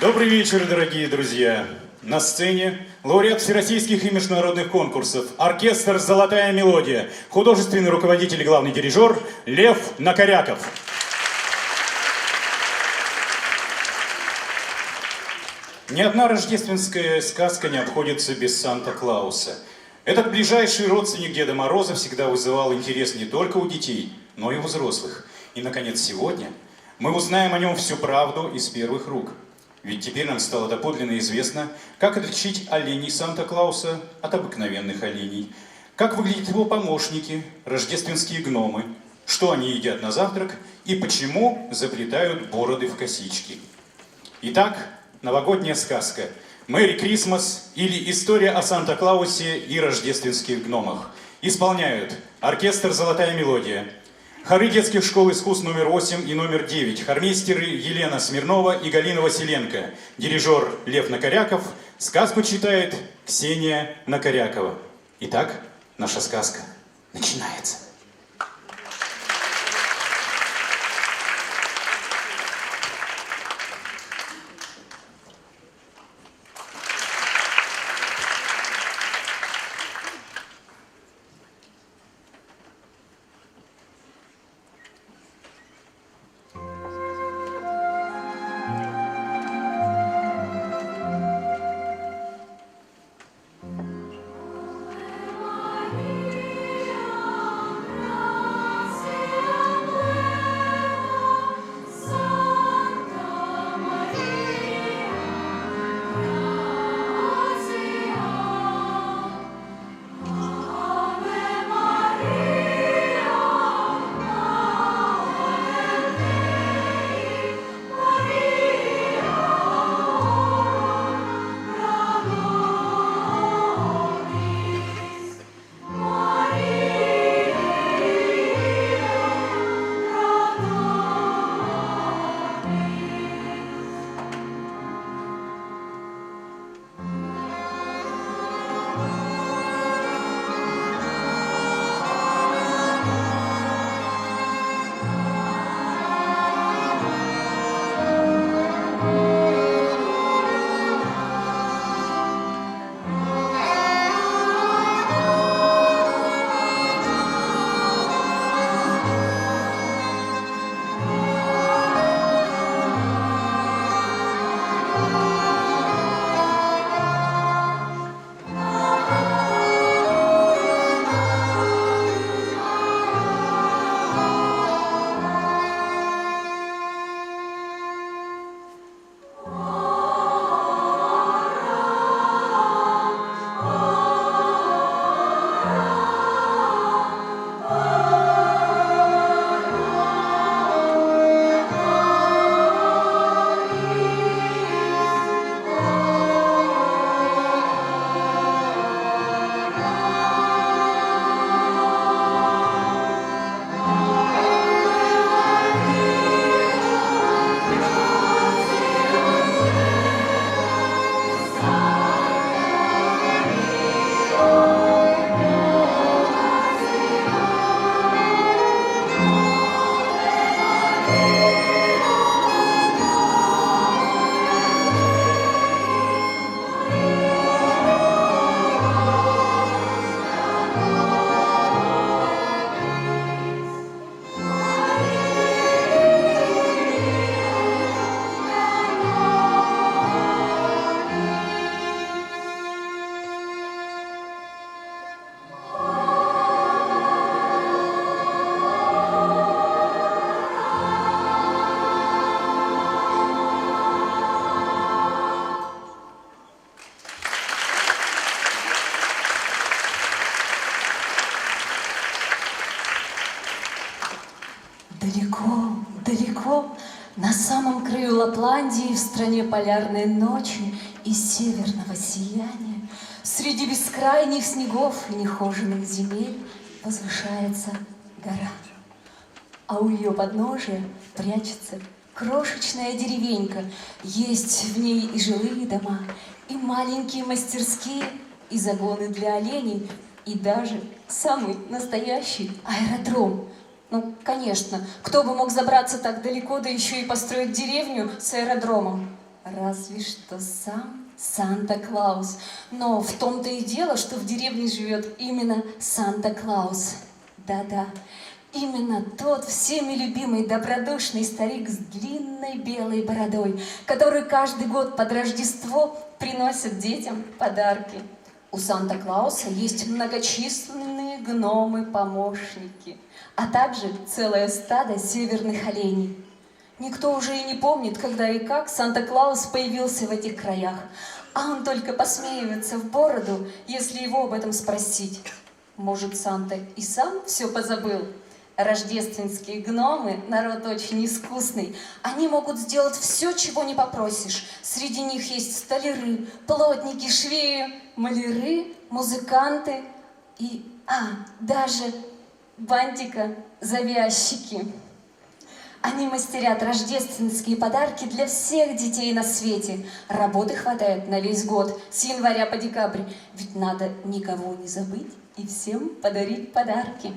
Добрый вечер, дорогие друзья! На сцене лауреат всероссийских и международных конкурсов, оркестр «Золотая мелодия», художественный руководитель и главный дирижер Лев Накоряков. Ни одна рождественская сказка не обходится без Санта-Клауса. Этот ближайший родственник Деда Мороза всегда вызывал интерес не только у детей, но и у взрослых. И, наконец, сегодня мы узнаем о нем всю правду из первых рук. Ведь теперь нам стало доподлинно известно, как отличить оленей Санта-Клауса от обыкновенных оленей, как выглядят его помощники, рождественские гномы, что они едят на завтрак и почему заплетают бороды в косички. Итак, новогодняя сказка «Мэри Крисмас» или «История о Санта-Клаусе и рождественских гномах». Исполняют оркестр «Золотая мелодия», хоры детских школ искусств номер 8 и номер 9, хормейстеры Елена Смирнова и Галина Василенко, дирижер Лев Накоряков, сказку читает Ксения Накорякова. Итак, наша сказка начинается. Далеко, далеко, на самом краю Лапландии, в стране полярной ночи и северного сияния, среди бескрайних снегов и нехоженных земель возвышается гора. А у ее подножия прячется крошечная деревенька. Есть в ней и жилые дома, и маленькие мастерские, и загоны для оленей, и даже самый настоящий аэродром. Ну, конечно, кто бы мог забраться так далеко, да еще и построить деревню с аэродромом? Разве что сам Санта-Клаус. Но в том-то и дело, что в деревне живет именно Санта-Клаус. Да-да, именно тот всеми любимый добродушный старик с длинной белой бородой, который каждый год под Рождество приносит детям подарки. У Санта-Клауса есть многочисленные гномы-помощники, а также целое стадо северных оленей. Никто уже и не помнит, когда и как Санта-Клаус появился в этих краях, а он только посмеивается в бороду, если его об этом спросить. Может, Санта и сам все позабыл? Рождественские гномы – народ очень искусный. Они могут сделать все, чего не попросишь. Среди них есть столяры, плотники, швеи, маляры, музыканты и, даже бантика-завязчики. Они мастерят рождественские подарки для всех детей на свете. Работы хватает на весь год, с января по декабрь. Ведь надо никого не забыть и всем подарить подарки.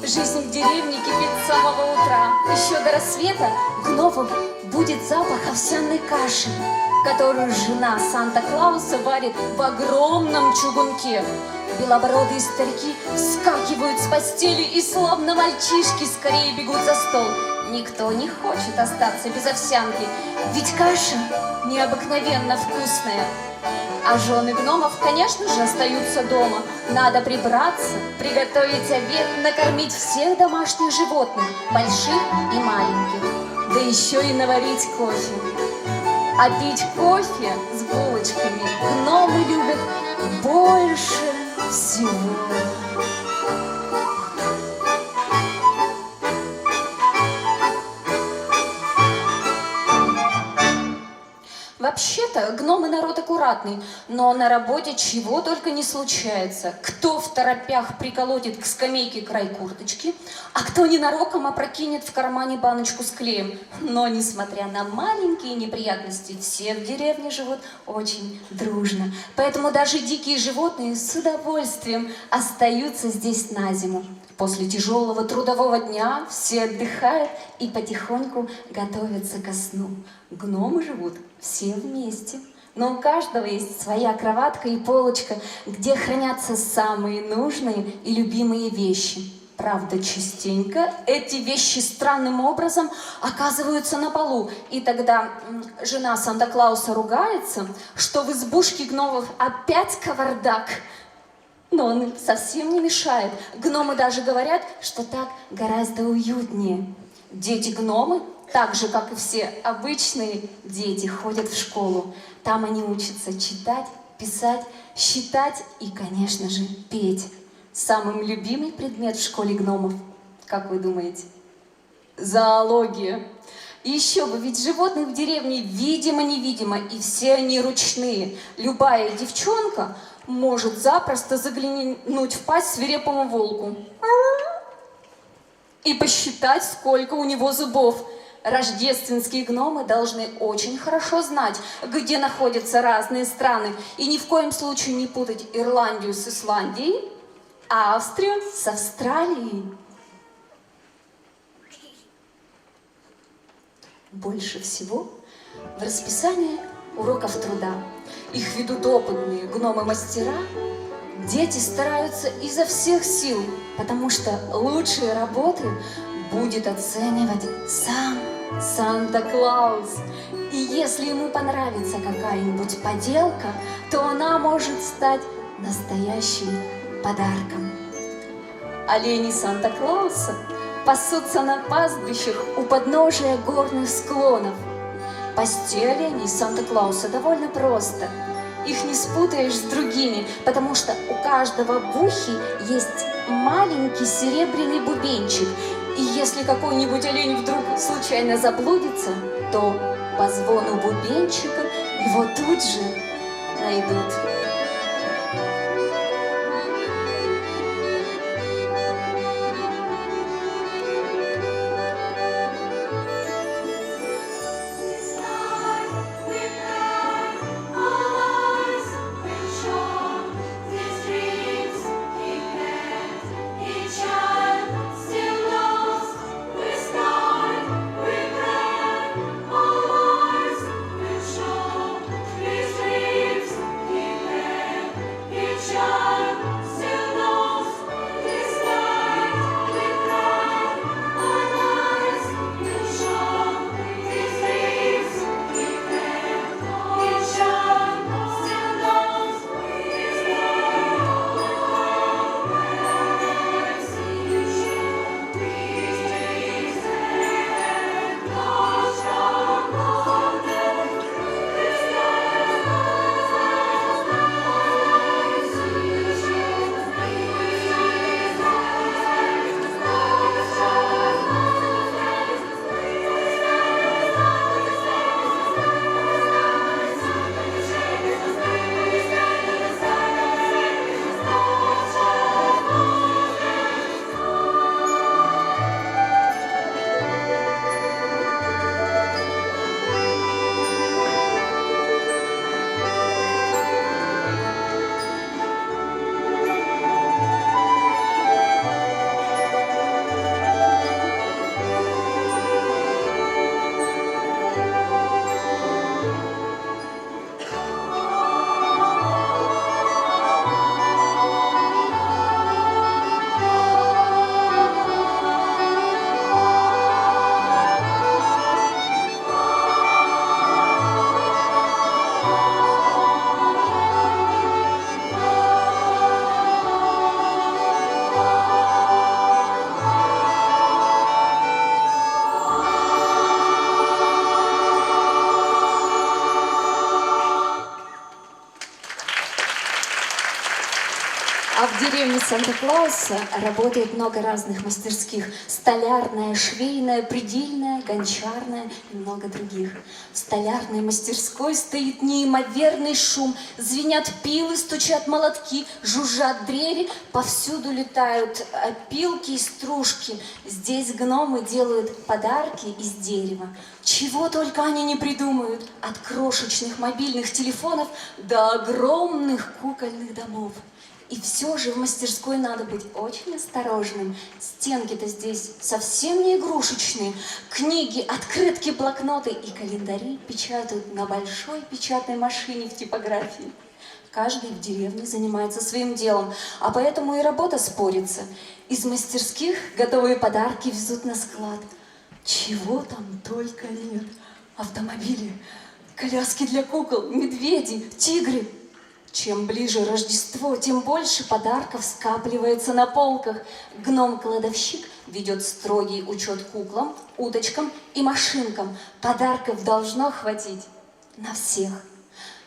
Жизнь в деревне кипит с самого утра. Еще до рассвета гномов будет запах овсяной каши, которую жена Санта-Клауса варит в огромном чугунке. Белобородые старики вскакивают с постели и словно мальчишки скорее бегут за стол. Никто не хочет остаться без овсянки, ведь каша необыкновенно вкусная. А жены гномов, конечно же, остаются дома. Надо прибраться, приготовить обед, накормить всех домашних животных, больших и маленьких. Да еще и наварить кофе. А пить кофе с булочками гномы любят больше всего. Вообще-то гномы народ аккуратный, но на работе чего только не случается. Кто в торопях приколотит к скамейке край курточки, а кто ненароком опрокинет в кармане баночку с клеем. Но, несмотря на маленькие неприятности, все в деревне живут очень дружно. Поэтому даже дикие животные с удовольствием остаются здесь на зиму. После тяжелого трудового дня все отдыхают и потихоньку готовятся ко сну. Гномы живут все вместе, но у каждого есть своя кроватка и полочка, где хранятся самые нужные и любимые вещи. Правда, частенько эти вещи странным образом оказываются на полу, и тогда жена Санта-Клауса ругается, что в избушке гномов опять кавардак. Но он им совсем не мешает. Гномы даже говорят, что так гораздо уютнее. Дети-гномы, так же, как и все обычные дети, ходят в школу. Там они учатся читать, писать, считать и, конечно же, петь. Самый любимый предмет в школе гномов, как вы думаете? Зоология. И еще бы, ведь животных в деревне видимо-невидимо, и все они ручные. Любая девчонка может запросто заглянуть в пасть свирепому волку и посчитать, сколько у него зубов. Рождественские гномы должны очень хорошо знать, где находятся разные страны, и ни в коем случае не путать Ирландию с Исландией, а Австрию с Австралией. Больше всего в расписании уроков труда. Их ведут опытные гномы-мастера. Дети стараются изо всех сил, потому что лучшие работы будет оценивать сам Санта-Клаус. И если ему понравится какая-нибудь поделка, то она может стать настоящим подарком. Олени Санта-Клауса пасутся на пастбищах у подножия горных склонов. Пасти оленей Санта-Клауса довольно просто. Их не спутаешь с другими, потому что у каждого в ухе есть маленький серебряный бубенчик. И если какой-нибудь олень вдруг случайно заблудится, то по звону бубенчика его тут же найдут. А в деревне Санта-Клауса работает много разных мастерских. Столярная, швейная, предельная, гончарная и много других. В столярной мастерской стоит неимоверный шум. Звенят пилы, стучат молотки, жужжат дрели. Повсюду летают опилки и стружки. Здесь гномы делают подарки из дерева. Чего только они не придумают. От крошечных мобильных телефонов до огромных кукольных домов. И все же в мастерской надо быть очень осторожным. Стенки-то здесь совсем не игрушечные. Книги, открытки, блокноты и календари печатают на большой печатной машине в типографии. Каждый в деревне занимается своим делом, а поэтому и работа спорится. Из мастерских готовые подарки везут на склад. Чего там только нет. Автомобили, коляски для кукол, медведи, тигры. Чем ближе Рождество, тем больше подарков скапливается на полках. Гном-кладовщик ведет строгий учет куклам, уточкам и машинкам. Подарков должно хватить на всех.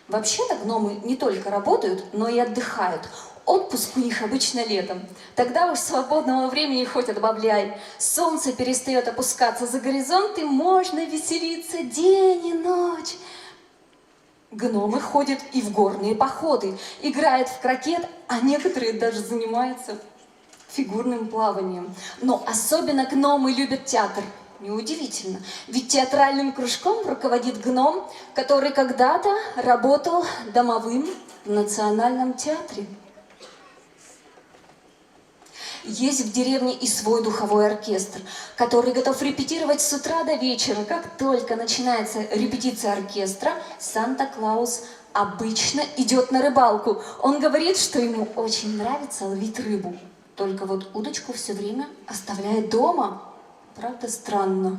Вообще-то гномы не только работают, но и отдыхают. Отпуск у них обычно летом. Тогда уж свободного времени хоть отбавляй. Солнце перестает опускаться за горизонт, и можно веселиться день и ночь. Гномы ходят и в горные походы, играют в крокет, а некоторые даже занимаются фигурным плаванием. Но особенно гномы любят театр. Неудивительно, ведь театральным кружком руководит гном, который когда-то работал домовым в Национальном театре. Есть в деревне и свой духовой оркестр, который готов репетировать с утра до вечера. Как только начинается репетиция оркестра, Санта-Клаус обычно идет на рыбалку. Он говорит, что ему очень нравится ловить рыбу. Только вот удочку все время оставляет дома. Правда, странно.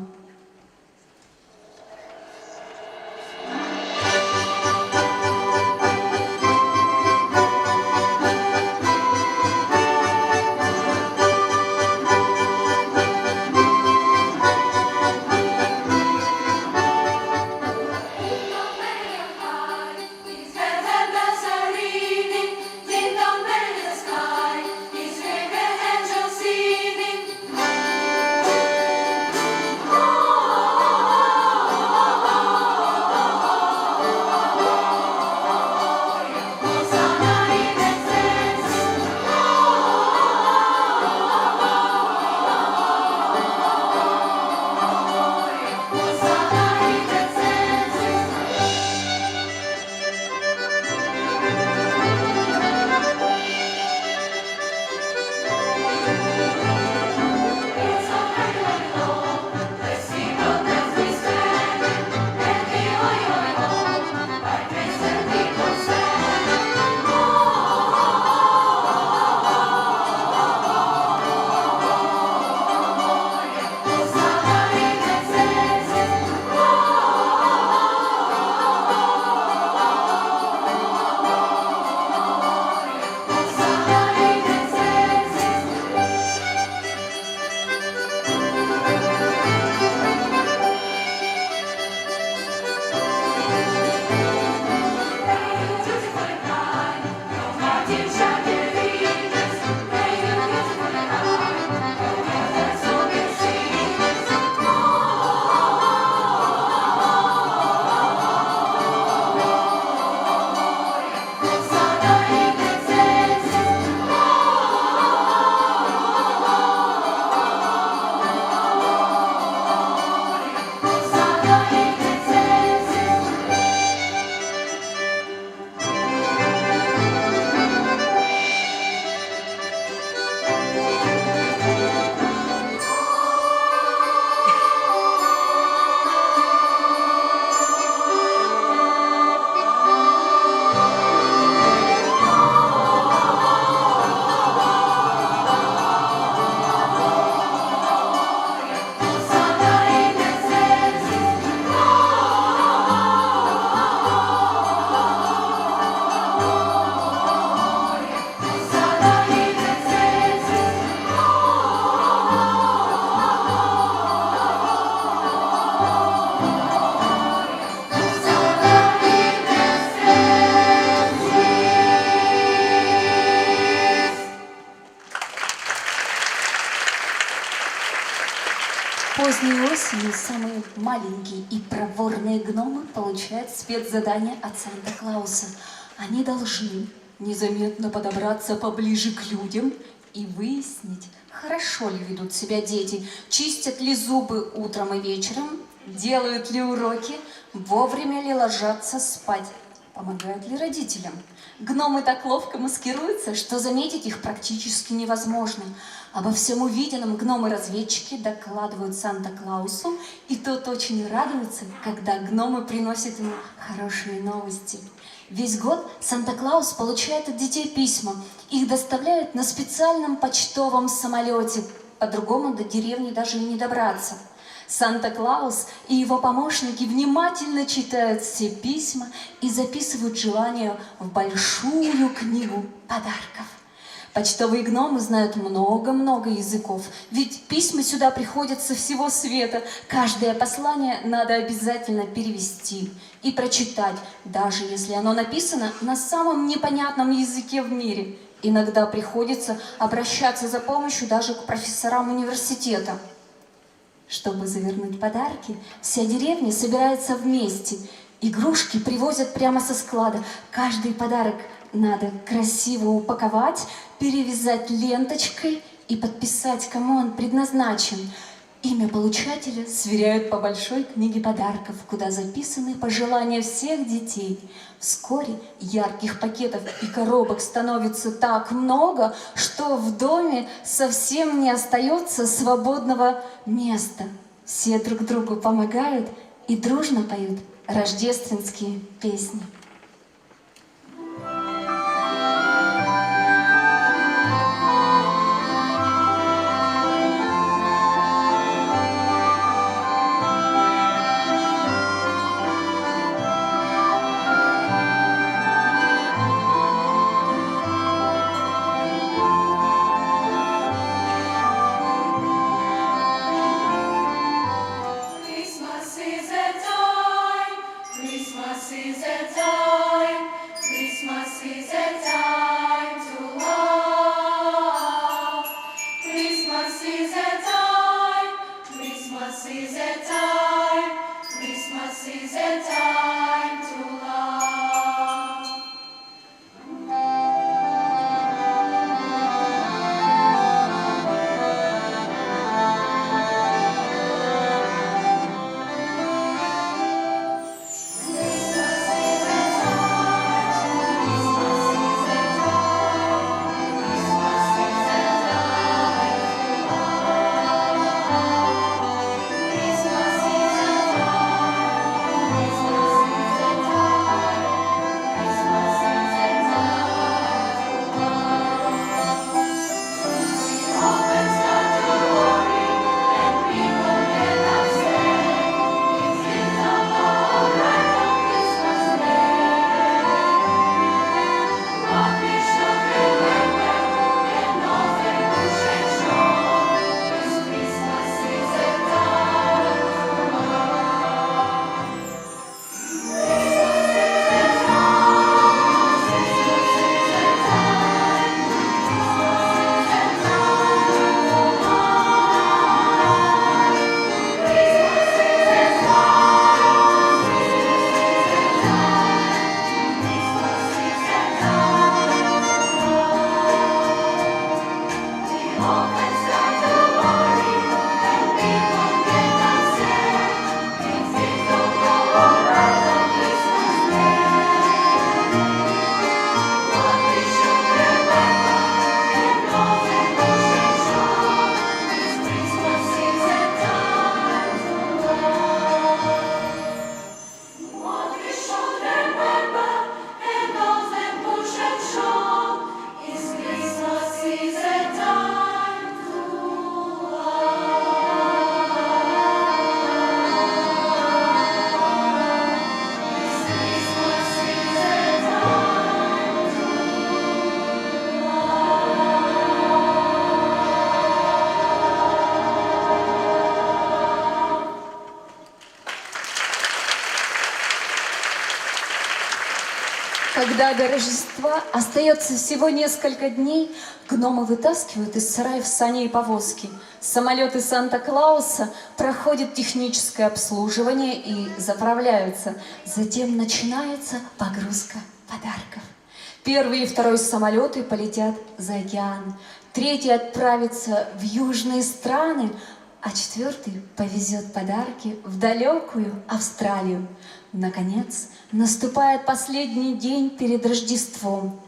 Поздней осенью самые маленькие и проворные гномы получают спецзадание от Санта-Клауса. Они должны незаметно подобраться поближе к людям и выяснить, хорошо ли ведут себя дети, чистят ли зубы утром и вечером, делают ли уроки, вовремя ли ложатся спать, помогают ли родителям. Гномы так ловко маскируются, что заметить их практически невозможно. Обо всем увиденном гномы-разведчики докладывают Санта-Клаусу, и тот очень радуется, когда гномы приносят ему хорошие новости. Весь год Санта-Клаус получает от детей письма. Их доставляют на специальном почтовом самолете. По-другому до деревни даже и не добраться. Санта-Клаус и его помощники внимательно читают все письма и записывают желания в большую книгу подарков. Почтовые гномы знают много-много языков, ведь письма сюда приходят со всего света. Каждое послание надо обязательно перевести и прочитать, даже если оно написано на самом непонятном языке в мире. Иногда приходится обращаться за помощью даже к профессорам университета. Чтобы завернуть подарки, вся деревня собирается вместе. Игрушки привозят прямо со склада. Каждый подарок надо красиво упаковать, перевязать ленточкой и подписать, кому он предназначен. Имя получателя сверяют по большой книге подарков, куда записаны пожелания всех детей. Вскоре ярких пакетов и коробок становится так много, что в доме совсем не остается свободного места. Все друг другу помогают и дружно поют рождественские песни. Когда до Рождества остается всего несколько дней, гномы вытаскивают из сараев сани и повозки. Самолеты Санта-Клауса проходят техническое обслуживание и заправляются. Затем начинается погрузка подарков. Первый и второй самолеты полетят за океан. Третий отправится в южные страны, а четвертый повезет подарки в далекую Австралию. Наконец, наступает последний день перед Рождеством.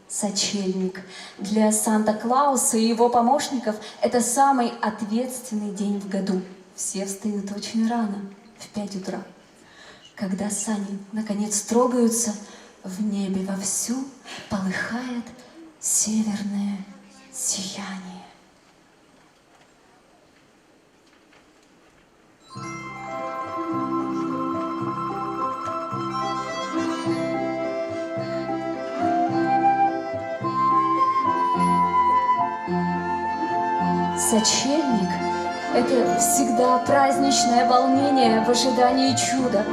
Сочельник. Для Санта-Клауса и его помощников это самый ответственный день в году. Все встают очень рано, в 5 утра. Когда сани наконец трогаются, в небе вовсю полыхает северное сияние. Сочельник – это всегда праздничное волнение в ожидании чуда.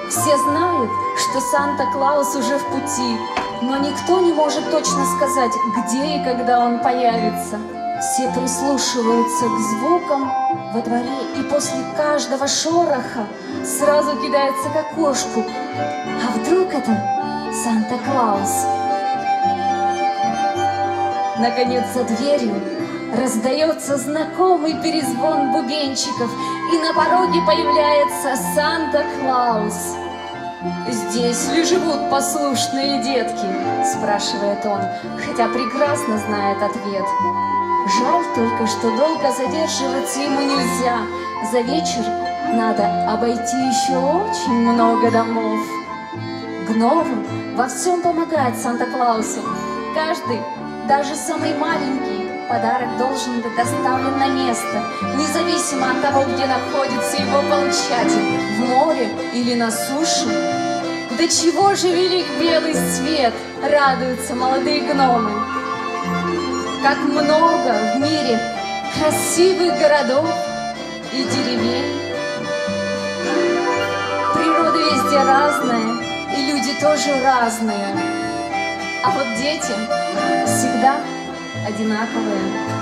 Все знают, что Санта-Клаус уже в пути, но никто не может точно сказать, где и когда он появится. Все прислушиваются к звукам во дворе и после каждого шороха сразу кидаются к окошку. А вдруг это Санта-Клаус? Наконец, за дверью Раздается знакомый перезвон бубенчиков, и на пороге появляется Санта-Клаус. «Здесь ли живут послушные детки?» — спрашивает он, хотя прекрасно знает ответ. Жаль только, что долго задерживаться ему нельзя. За вечер надо обойти еще очень много домов. Гномы во всем помогают Санта-Клаусу. Каждый, даже самый маленький, подарок должен быть доставлен на место, независимо от того, где находится его получатель, в море или на суше. До чего же велик белый свет, радуются молодые гномы. Как много в мире красивых городов и деревень. Природа везде разная, и люди тоже разные. А вот дети всегда одинаковые.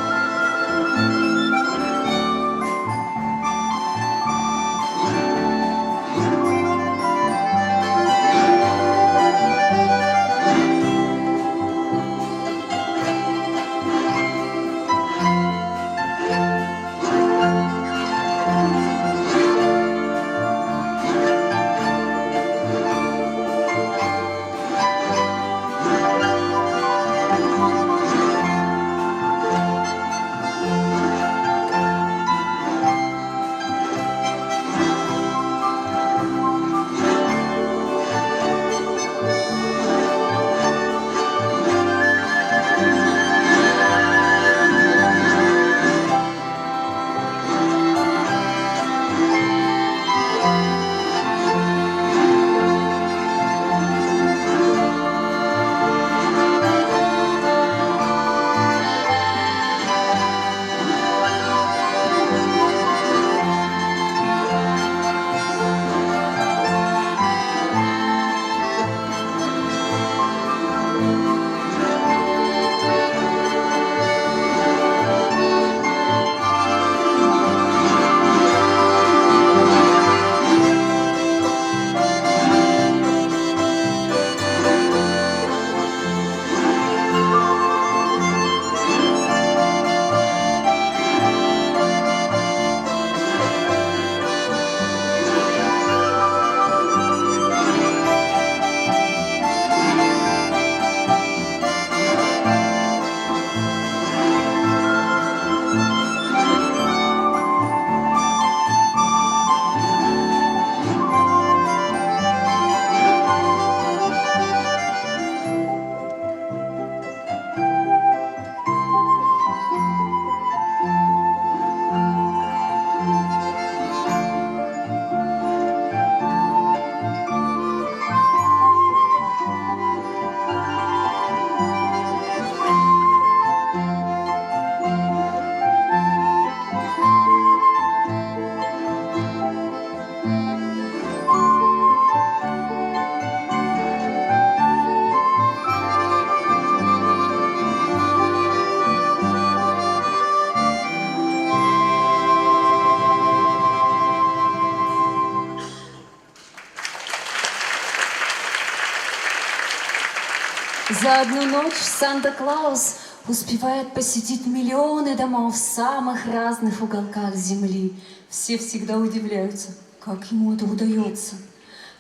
За одну ночь Санта-Клаус успевает посетить миллионы домов в самых разных уголках земли. Все всегда удивляются, как ему это удается.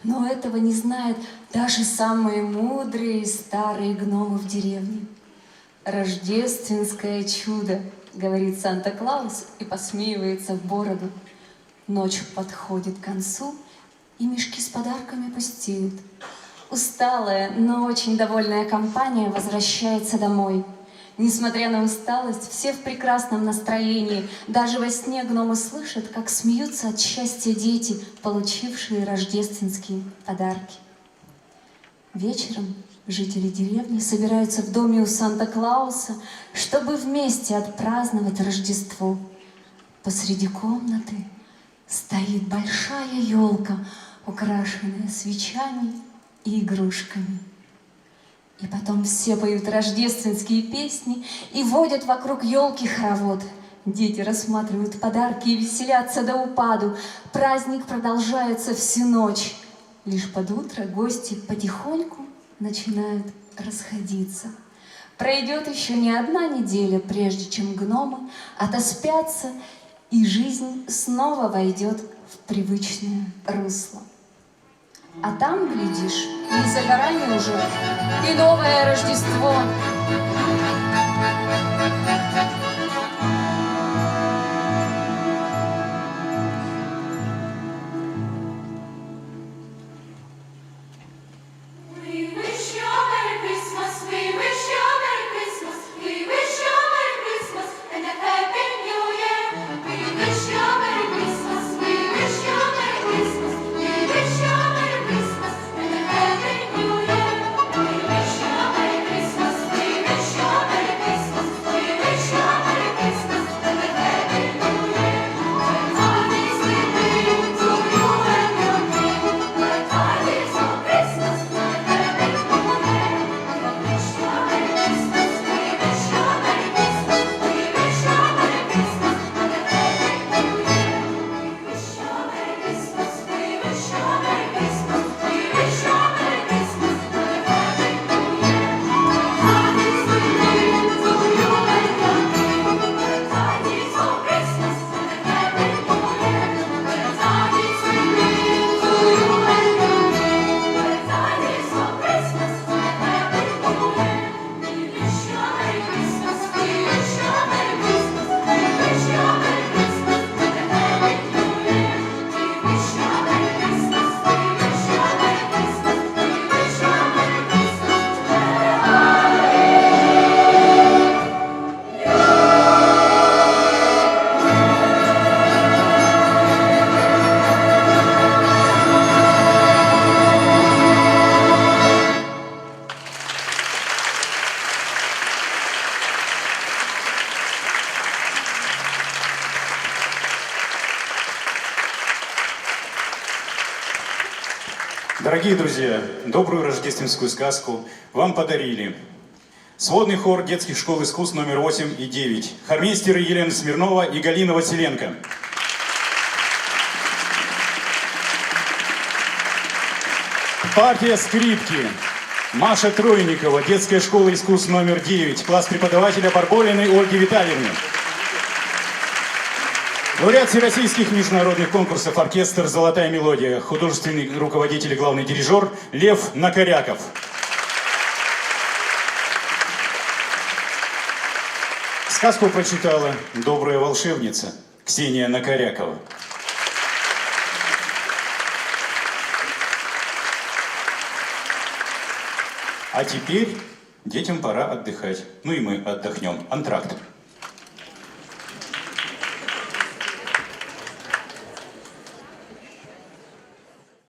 Но этого не знают даже самые мудрые и старые гномы в деревне. «Рождественское чудо», — говорит Санта-Клаус и посмеивается в бороду. Ночь подходит к концу, и мешки с подарками пустеют. Усталая, но очень довольная компания возвращается домой. Несмотря на усталость, все в прекрасном настроении. Даже во сне гномы слышат, как смеются от счастья дети, получившие рождественские подарки. Вечером жители деревни собираются в доме у Санта-Клауса, чтобы вместе отпраздновать Рождество. Посреди комнаты стоит большая елка, украшенная свечами и игрушками. И потом все поют рождественские песни и водят вокруг елки хоровод. Дети рассматривают подарки и веселятся до упаду. Праздник продолжается всю ночь. Лишь под утро гости потихоньку начинают расходиться. Пройдет еще не одна неделя, прежде чем гномы отоспятся, и жизнь снова войдет в привычное русло. А там, глядишь, не за горами уже и новое Рождество. Дорогие друзья, добрую рождественскую сказку вам подарили сводный хор детских школ искусств номер 8 и 9, хормейстеры Елена Смирнова и Галина Василенко. Партия скрипки Маша Тройникова, детская школа искусств номер 9, класс преподавателя Барбориной Ольги Витальевны. Лауреат всероссийских международных конкурсов оркестр «Золотая мелодия», художественный руководитель и главный дирижер Лев Накоряков. Сказку прочитала добрая волшебница Ксения Накорякова. А теперь детям пора отдыхать. Ну и мы отдохнем. Антракт.